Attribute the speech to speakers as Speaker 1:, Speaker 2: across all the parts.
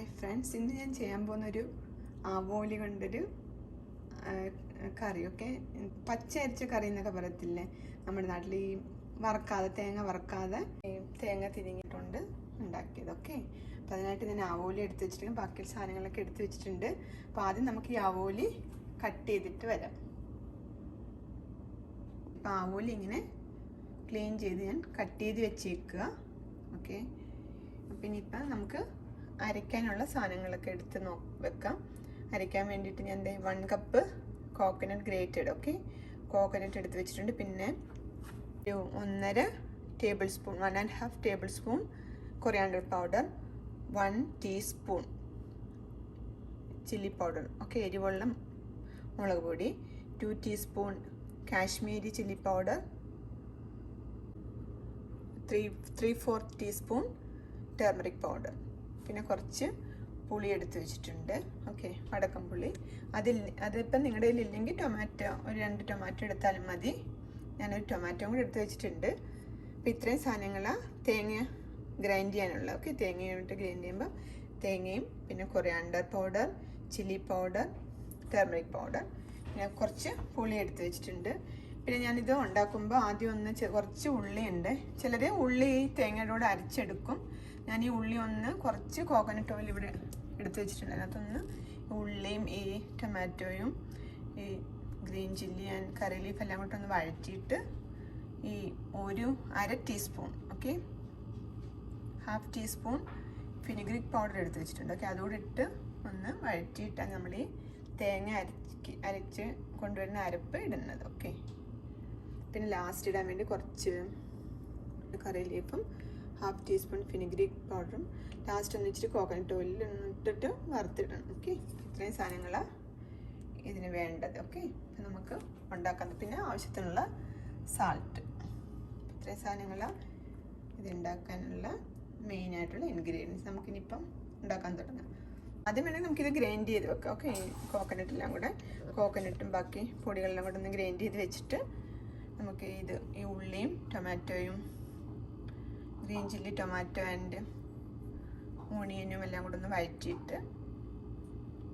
Speaker 1: Hi friends, ഇന്ന് ഞാൻ ചെയ്യാൻ പോകുന്നൊരു ആവോലി കൊണ്ടൊരു കറി. ഓക്കെ, പച്ച അരച്ച കറി എന്നൊക്കെ പറയത്തില്ലേ നമ്മുടെ നാട്ടിൽ, ഈ വറക്കാതെ തേങ്ങ വറക്കാതെ തേങ്ങ തിരിങ്ങിയിട്ടുണ്ട് ഉണ്ടാക്കിയത്. ഓക്കെ, അപ്പോൾ അതിനായിട്ട് ഞാൻ ആവോലി എടുത്ത് വെച്ചിട്ടുണ്ട്, ബാക്കി സാധനങ്ങളൊക്കെ എടുത്ത് വെച്ചിട്ടുണ്ട്. അപ്പോൾ ആദ്യം നമുക്ക് ഈ ആവോലി കട്ട് ചെയ്തിട്ട് വരാം. അപ്പോൾ ആവോലി ഇങ്ങനെ ക്ലീൻ ചെയ്ത് ഞാൻ കട്ട് ചെയ്ത് വെച്ചേക്കുക. ഓക്കെ, പിന്നെ ഇപ്പം നമുക്ക് അരയ്ക്കാനുള്ള സാധനങ്ങളൊക്കെ എടുത്ത് വെക്കാം. അരയ്ക്കാൻ വേണ്ടിയിട്ട് ഞാൻ 1 cup coconut grated, okay, coconut എടുത്ത് വെച്ചിട്ടുണ്ട്. പിന്നെ ഒരു 1.5 table spoon, 1.5 table spoon coriander powder, 1 teaspoon chilli powder, okay, എരിവുള്ള മുളക് പൊടി, 2 teaspoon Kashmiri chilli powder, 3/4 teaspoon turmeric powder, പിന്നെ കുറച്ച് പുളി എടുത്ത് വെച്ചിട്ടുണ്ട്. ഓക്കെ, വടക്കൻപുളി. അതിപ്പം നിങ്ങളുടെ കയ്യിൽ ഇല്ലെങ്കിൽ ടൊമാറ്റോ, ഒരു 2 ടൊമാറ്റോ എടുത്താലും മതി. ഞാനൊരു ടൊമാറ്റോ കൂടി എടുത്ത് വെച്ചിട്ടുണ്ട്. അപ്പോൾ ഇത്രയും സാധനങ്ങളാണ് തേങ്ങ ഗ്രൈൻഡ് ചെയ്യാനുള്ള. ഓക്കെ, തേങ്ങയായിട്ട് ഗ്രൈൻഡ് ചെയ്യുമ്പോൾ തേങ്ങയും പിന്നെ coriander powder, chilli powder, turmeric powder, പിന്നെ കുറച്ച് പുളി എടുത്ത് വെച്ചിട്ടുണ്ട്. പിന്നെ ഞാനിത് ഉണ്ടാക്കുമ്പോൾ ആദ്യം കുറച്ച് ഉള്ളിയുണ്ട്. ചിലർ ഉള്ളി തേങ്ങയുടെ കൂടെ അരച്ചെടുക്കും. ഞാൻ ഈ ഉള്ളി കുറച്ച് കോക്കനട്ട് ഓയിൽ ഇവിടെ എടുത്ത് വെച്ചിട്ടുണ്ട്. അതിനകത്തൊന്ന് ഉള്ളിയും ഈ ടൊമാറ്റോയും ഈ green chilli and curry leaf എല്ലാം കൂടെ ഒന്ന് വഴറ്റിയിട്ട് ഈ ഒരു 1/2 teaspoon, okay, 1/2 teaspoon fenugreek powder എടുത്ത് വെച്ചിട്ടുണ്ട്. ഓക്കെ, അതുകൂടെ ഇട്ട് ഒന്ന് വഴറ്റിയിട്ടാണ് നമ്മൾ ഈ തേങ്ങ അരച്ച് കൊണ്ടുവരുന്ന അരപ്പ് ഇടുന്നത്. ഓക്കെ, പിന്നെ ലാസ്റ്റ് ഇടാൻ വേണ്ടി കുറച്ച് കറി ലീഫും 1/2 ടീസ്പൂൺ ഫെനുഗ്രീക്ക് പൗഡറും ലാസ്റ്റ് ഇച്ചിരി കോക്കനട്ട് ഓയിലിൽ ഇട്ടിട്ട് വറുത്തിടണം. ഓക്കെ, ഇത്രയും സാധനങ്ങളാണ് ഇതിന് വേണ്ടത്. ഓക്കെ, അപ്പം നമുക്ക് ഉണ്ടാക്കാൻ, പിന്നെ ആവശ്യത്തിനുള്ള സാൾട്ട്, ഇത്രയും സാധനങ്ങളാണ് ഇത് ഉണ്ടാക്കാനുള്ള മെയിനായിട്ടുള്ള ഇൻഗ്രീഡിയൻസ്. നമുക്കിനിപ്പം ഉണ്ടാക്കാൻ തുടങ്ങാം. ആദ്യം വേണമെങ്കിൽ നമുക്കിത് ഗ്രൈൻഡ് ചെയ്ത് വെക്കാം. ഓക്കെ, കോക്കനട്ടെല്ലാം കൂടെ, കോക്കനട്ടും ബാക്കി പൊടികളെല്ലാം കൂടെ ഒന്ന് ഗ്രൈൻഡ് ചെയ്ത് വെച്ചിട്ട് നമുക്ക് ഈ ഉള്ളിയും ടൊമാറ്റോയും ഗ്രീൻ ചില്ലി, ടൊമാറ്റോ ആൻഡ് ഓണിയനും എല്ലാം കൂടെ ഒന്ന് വഴറ്റിയിട്ട്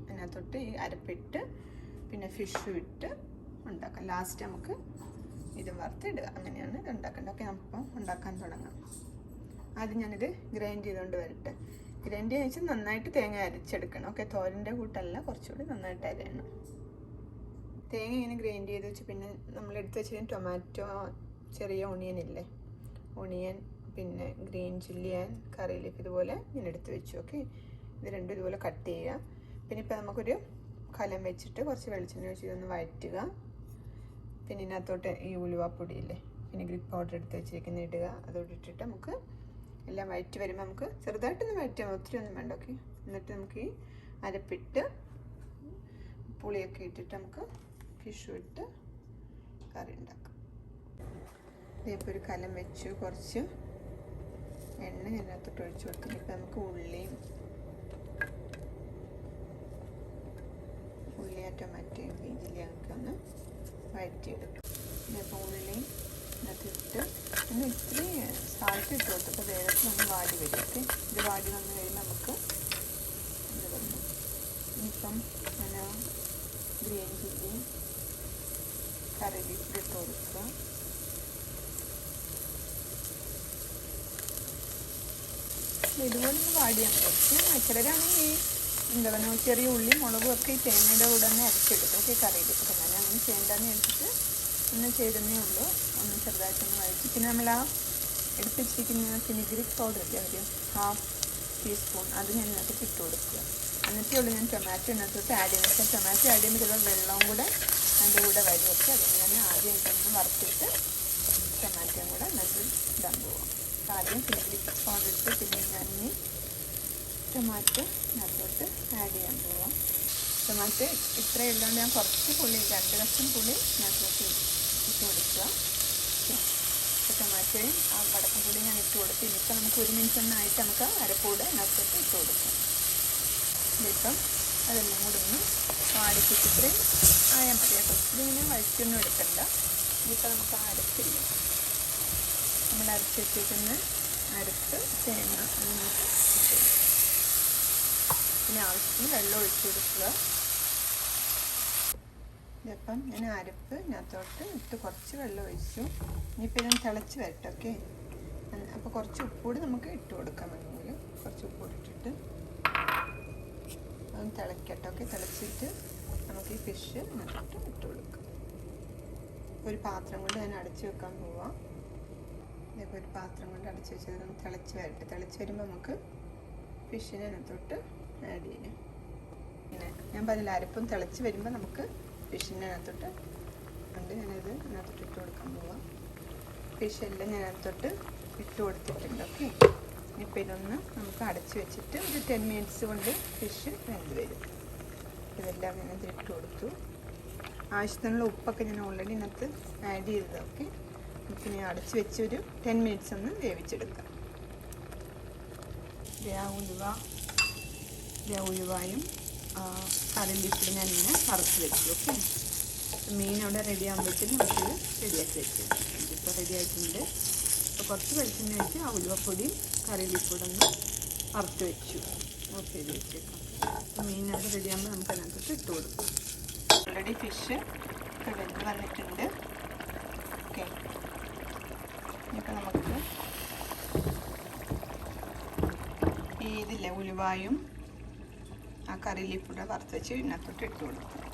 Speaker 1: അതിനകത്തോട്ട് ഈ അരപ്പിട്ട് പിന്നെ ഫിഷും ഇട്ട് ഉണ്ടാക്കാം. ലാസ്റ്റ് നമുക്ക് ഇത് വറുത്തിടുക. അങ്ങനെയാണ് ഇത് ഉണ്ടാക്കേണ്ടത്. ഓക്കെ, നമുക്കിപ്പം ഉണ്ടാക്കാൻ തുടങ്ങാം. ആദ്യം ഞാനിത് ഗ്രൈൻഡ് ചെയ്തുകൊണ്ട് വരട്ടെ. ഗ്രൈൻഡ് ചെയ്ത് വെച്ചാൽ നന്നായിട്ട് തേങ്ങ അരച്ചെടുക്കണം. ഓക്കെ, തോരൻ്റെ കൂട്ടല്ല, കുറച്ചുകൂടി നന്നായിട്ട് അരയണം. തേങ്ങ ഇങ്ങനെ ഗ്രൈൻഡ് ചെയ്ത് വെച്ച് പിന്നെ നമ്മൾ എടുത്ത് വെച്ചിട്ട് ടൊമാറ്റോ, ചെറിയ ഓണിയൻ ഇല്ലേ, ഓണിയൻ, പിന്നെ green chilli and curry leaf ഇതുപോലെ ഞാൻ എടുത്ത് വെച്ചു. ഓക്കെ, ഇത് രണ്ടും ഇതുപോലെ കട്ട് ചെയ്യുക. പിന്നെ ഇപ്പം നമുക്കൊരു കലം വെച്ചിട്ട് കുറച്ച് വെളിച്ചെണ്ണ വെച്ച് ഇതൊന്ന് വഴറ്റുക. പിന്നെ ഇതിനകത്തോട്ട് ഈ ഉലുവാപ്പൊടിയില്ലേ, ഫെനുഗ്രീക്ക് പൗഡർ എടുത്ത് വെച്ചിരിക്കുന്ന ഇടുക. അതോടെ ഇട്ടിട്ട് നമുക്ക് എല്ലാം വഴറ്റി വരുമ്പോൾ നമുക്ക് ചെറുതായിട്ടൊന്ന് വഴറ്റാം, ഒത്തിരി ഒന്നും വേണ്ട. ഓക്കെ, എന്നിട്ട് നമുക്ക് ഈ അരപ്പിട്ട് പുളിയൊക്കെ ഇട്ടിട്ട് നമുക്ക് ഫിഷും ഇട്ട് കറി ഉണ്ടാക്കാം. ഇതിപ്പോൾ ഒരു കലം വെച്ചു, കുറച്ച് എണ്ണ ഇതിനകത്തോട്ട് ഒഴിച്ചു കൊടുത്തിട്ട് ഇപ്പം നമുക്ക് ഉള്ളിയും ടൊമാറ്റോയും ഗ്രീൻ ചില്ലിയും ഒക്കെ ഒന്ന് വഴറ്റിയെടുക്കും. ഇപ്പം ഉള്ളിയും ഇതിനകത്തിട്ട് ഒന്ന് ഇത്തിരി സാൾട്ട് ഇട്ട് കൊടുത്തപ്പോൾ വേഗത്തിൽ ഒന്ന് വാടി വരും. ഓക്കെ, ഇത് വാടി വന്നു കഴിയുമ്പോൾ നമുക്ക് ഇത് വന്നു. ഇനിയിപ്പം ഞാൻ ഗ്രീൻ ചില്ലിയും കറി ലീഫ് ഇട്ട് കൊടുക്കുക. ഇതുപോലെ ഒന്ന് വാടിയാൽ കുറച്ച് ചിലരാണെങ്കിൽ എന്താ പറയുക ചെറിയ ഉള്ളി മുളകും ഒക്കെ ഈ തേങ്ങയുടെ കൂടെ തന്നെ അരച്ചെടുക്കും. ഓക്കെ, കറിയിലിട്ട് ഞാൻ അങ്ങനെ ചെയ്യേണ്ടതെന്ന് വെച്ചിട്ട് ഒന്ന് ചെയ്തതേ ഉള്ളൂ. ഒന്ന് ചെറുതായിട്ടൊന്ന് വഴിച്ച് പിന്നെ നമ്മൾ ആ എടുത്ത് വെച്ചിരിക്കുന്ന ഫെനുഗ്രീക്ക് പൗഡർ ഇല്ലേ, ഒരു 1/2 ടീസ്പൂൺ, അത് ഞാൻ ഇതിനകത്ത് ഇട്ട് കൊടുക്കുക. എന്നിട്ടേ ഉള്ളൂ ഞാൻ ടൊമാറ്റോ ഇതിനകത്തോട്ട് ആഡ് ചെയ്യുന്നത്. പക്ഷേ ടൊമാറ്റോ ആഡ് ചെയ്യുമ്പോൾ ചിലപ്പോൾ വെള്ളവും കൂടെ അതിൻ്റെ കൂടെ വരും. ഒക്കെ അതുകൊണ്ട് ഞാൻ ആദ്യം ഇതൊന്ന് വറുത്തിട്ട് ടൊമാറ്റോയും കൂടെ അതിനകത്ത് ഇടാൻ പോവാം. ആദ്യം ഫെനുഗ്രീക്ക് പൗഡർ ഇട്ട് പിന്നെ ഞാൻ ഇനി ടൊമാറ്റോ ഇതിനകത്തോട്ട് ആഡ് ചെയ്യാൻ പോവാം. ടൊമാറ്റോ ഇത്രയും ഉള്ളതുകൊണ്ട് ഞാൻ കുറച്ച് പുളി, 2 കഷ്ണം പുളി ഇതിനകത്തോട്ട് ഇട്ട് കൊടുക്കുക. അപ്പോൾ ടൊമാറ്റോയും ആ വടക്കൻപുളി ഞാൻ ഇട്ട് കൊടുത്ത് ഇനിയിപ്പോൾ നമുക്ക് 1 മിനിറ്റ് ഒന്നായിട്ട് നമുക്ക് അരപ്പൂടെ ഇതിനകത്തോട്ട് ഇട്ട് കൊടുക്കാം. ഇതിപ്പം അതെല്ലാം കൂടെ ഒന്ന് വാടിച്ചിട്ട് ഇത്രയും ആയാൽ മതി. ഒത്തിരി ഇങ്ങനെ വഴറ്റൊന്നും എടുക്കണ്ട. ഇനിയിപ്പോൾ നമുക്ക് ആ അരപ്പില്ല, നമ്മൾ അരച്ച് വെച്ചിരിക്കുന്ന അരപ്പ് തേങ്ങ അതിനകത്ത് ഇട്ട് പിന്നെ ആവശ്യത്തിന് വെള്ളം ഒഴിച്ചു കൊടുക്കുക. ഇതിപ്പം ഞാൻ അരപ്പ് ഇതിനകത്തോട്ട് ഇട്ട് കുറച്ച് വെള്ളം ഒഴിച്ചു. ഇനിയിപ്പോൾ ഇതൊന്ന് തിളച്ച് വരട്ടെ. ഓക്കെ, അപ്പോൾ കുറച്ച് ഉപ്പുകൂടി നമുക്ക് ഇട്ട് കൊടുക്കാം. വേണമെങ്കിൽ കുറച്ച് ഉപ്പുകൂടി ഇട്ടിട്ട് അതൊന്ന് തിളക്കട്ടെ. ഓക്കെ, തിളച്ചിട്ട് നമുക്ക് ഈ ഫിഷ് ഇതിനകത്തോട്ട് ഇട്ട് കൊടുക്കാം. ഒരു പാത്രം കൊണ്ട് ഞാൻ അടച്ചു വെക്കാൻ പോവാം. ഇതേപോലെ ഒരു പാത്രം കൊണ്ട് അടച്ചു വെച്ചത് തിളച്ച് വരട്ടെ. തിളച്ച് വരുമ്പോൾ നമുക്ക് ഫിഷിനെ അതിനകത്തോട്ട് ആഡ് ചെയ്യാം. ഇങ്ങനെ ഞാൻ പറഞ്ഞില്ല, അരപ്പും തിളച്ച് വരുമ്പോൾ നമുക്ക് ഫിഷിൻ്റെ അതിനകത്തോട്ട് ഉണ്ട്. ഞാനത് അതിനകത്തോട്ട് ഇട്ട് കൊടുക്കാൻ പോവാം. ഫിഷെല്ലാം ഞാൻ അതിനകത്തോട്ട് ഇട്ട് കൊടുത്തിട്ടുണ്ട്. ഓക്കെ, ഇപ്പോൾ ഇതൊന്ന് നമുക്ക് അടച്ച് വെച്ചിട്ട് ഒരു 10 മിനിറ്റ്സ് കൊണ്ട് ഫിഷ് വെന്ത് വരും. ഇതെല്ലാം ഞാൻ അതിൽ ഇട്ട് കൊടുത്തു. ആവശ്യത്തിനുള്ള ഉപ്പൊക്കെ ഞാൻ ഓൾറെഡി ഇതിനകത്ത് ആഡ് ചെയ്തത്. ഓക്കെ, നമുക്ക് ഞാൻ അടച്ച് വെച്ച് ഒരു 10 മിനിറ്റ്സ് ഒന്ന് വേവിച്ചെടുക്കാം. ഉലുവായും കറി ലീഫിൽ ഞാൻ ഇങ്ങനെ വറുത്ത് വെച്ചു. ഓക്കെ, മീൻ അവിടെ റെഡി ആകുമ്പോഴത്തേക്കും നമുക്കിത് റെഡിയാക്കി വെച്ചു. ഇപ്പോൾ റെഡി ആയിട്ടുണ്ട്. അപ്പോൾ കുറച്ച് വെളിച്ചെണ്ണ വെച്ച് ആ ഉലുവപ്പൊടി കറി ലീഫൂടെ ഒന്ന് വറുത്ത് വെച്ചു. ഓക്കെ, ഇത് വെച്ചേക്കാം. അപ്പോൾ മീൻ അവിടെ റെഡി ആകുമ്പോൾ നമുക്ക് അതിനകത്തോട്ട് ഇട്ട് കൊടുക്കും. ഓൾറെഡി ഫിഷ് ഒക്കെ വെന്ത് വന്നിട്ടുണ്ട്. ഓക്കെ, ഇനിയിപ്പോൾ നമുക്ക് ഇതില്ലേ ഉലുവായും ആ കറി ലീഫൂടെ വറുത്ത് വെച്ച് ഇതിനകത്തോട്ട് ഇട്ട് കൊടുക്കും.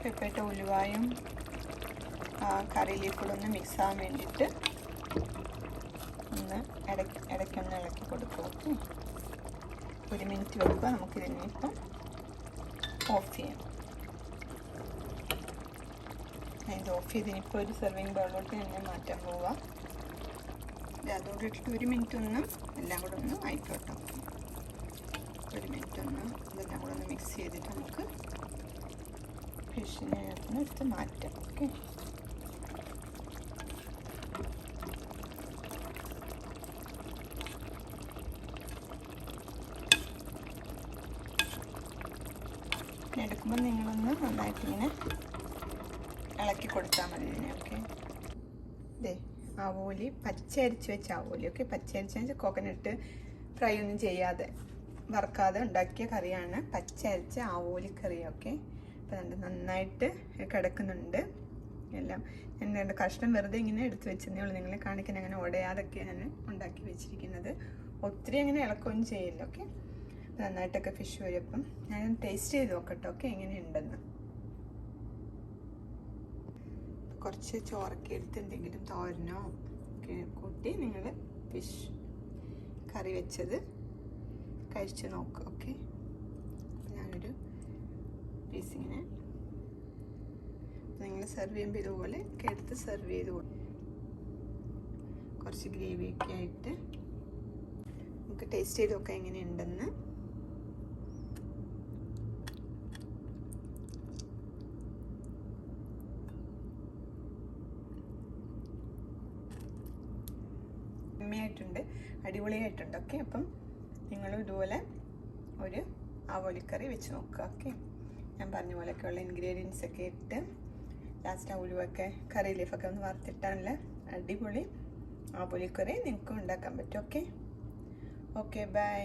Speaker 1: ഇപ്പോൾ ഇട്ട ഉലുവായും കറി ലീഫൂടെ ഒന്ന് മിക്സ് ആവാൻ വേണ്ടിയിട്ട് ഒന്ന് ഇടയ്ക്കൊന്ന് ഇളക്കി കൊടുക്കും. ഓക്കെ, 1 മിനിറ്റ് വെക്കുക. നമുക്കിതിനെ ഇപ്പം ഓഫ് ചെയ്യാം. ഇത് ഓഫ് ചെയ്തിനിപ്പോൾ ഒരു സെർവിങ് ബൗളിലോട്ട് തന്നെ മാറ്റാൻ പോവുക. അതോടെ ഇട്ടിട്ട് 1 മിനിറ്റ് ഒന്ന് എല്ലാം കൂടെ ഒന്ന് ആയിക്കോട്ടെ. 1 മിനിറ്റ് ഒന്ന് ഇതെല്ലാം കൂടെ ഒന്ന് മിക്സ് ചെയ്തിട്ട് നമുക്ക് ഫിഷിനെ എടുത്ത് മാറ്റാം. ഓക്കെ, എടുക്കുമ്പോൾ നിങ്ങളൊന്ന് നന്നായിട്ട് ഇങ്ങനെ ഇളക്കി കൊടുത്താൽ മതി ഇതിനെ. ഓക്കെ, ഇതേ അവോലി പച്ചരിച്ച് വെച്ച അവോലി. ഓക്കെ, പച്ചരിച്ച് വെച്ചാൽ കോക്കനട്ട് ഫ്രൈ ഒന്നും ചെയ്യാതെ വറുക്കാതെ ഉണ്ടാക്കിയ കറിയാണ് പച്ചരിച്ച ആവോലി കറി. ഓക്കെ, അപ്പോൾ നന്നായിട്ട് കിടക്കുന്നുണ്ട് എല്ലാം. ഞാൻ 2 കഷ്ണം വെറുതെ ഇങ്ങനെ എടുത്ത് വെച്ചതേ ഉള്ളൂ, നിങ്ങളെ കാണിക്കാൻ. അങ്ങനെ ഉടയാതൊക്കെയാണ് ഉണ്ടാക്കി വെച്ചിരിക്കുന്നത്. ഒത്തിരി അങ്ങനെ ഇളക്കുകയൊന്നും ചെയ്യില്ല. ഓക്കെ, നന്നായിട്ടൊക്കെ ഫിഷ് വരും. അപ്പം ഞാൻ ടേസ്റ്റ് ചെയ്ത് നോക്കട്ടെ. ഓക്കെ, എങ്ങനെയുണ്ടെന്ന്. കുറച്ച് ചോറൊക്കെ എടുത്ത് എന്തെങ്കിലും തോരനോ ഒക്കെ കൂട്ടി നിങ്ങൾ ഫിഷ് കറി വെച്ചത് കഴിച്ച് നോക്കുക. ഓക്കെ, ഞാനൊരു പീസ് ഇങ്ങനെ നിങ്ങൾ സെർവ് ചെയ്യുമ്പോൾ ഇതുപോലെ ഒക്കെ എടുത്ത് സെർവ് ചെയ്ത് കുറച്ച് ഗ്രേവിയൊക്കെ ആയിട്ട് നമുക്ക് ടേസ്റ്റ് ചെയ്ത് നോക്കാം എങ്ങനെയുണ്ടെന്ന്. അമ്മയായിട്ടുണ്ട്, അടിപൊളിയായിട്ടുണ്ട്. ഓക്കെ, അപ്പം നിങ്ങളും ഇതുപോലെ ഒരു അവോലിക്കറി വെച്ച് നോക്കുക. ഓക്കെ, ഞാൻ പറഞ്ഞ പോലെയൊക്കെയുള്ള ഇൻഗ്രീഡിയൻസ് ഒക്കെ ഇട്ട് ലാസ്റ്റ് ഉലുവൊക്കെ കറി ലീഫൊക്കെ ഒന്ന് വറുത്തിട്ടാണല്ലേ അടിപൊളി അവോലിക്കറി നിങ്ങൾക്കും ഉണ്ടാക്കാൻ പറ്റും. Okay, by.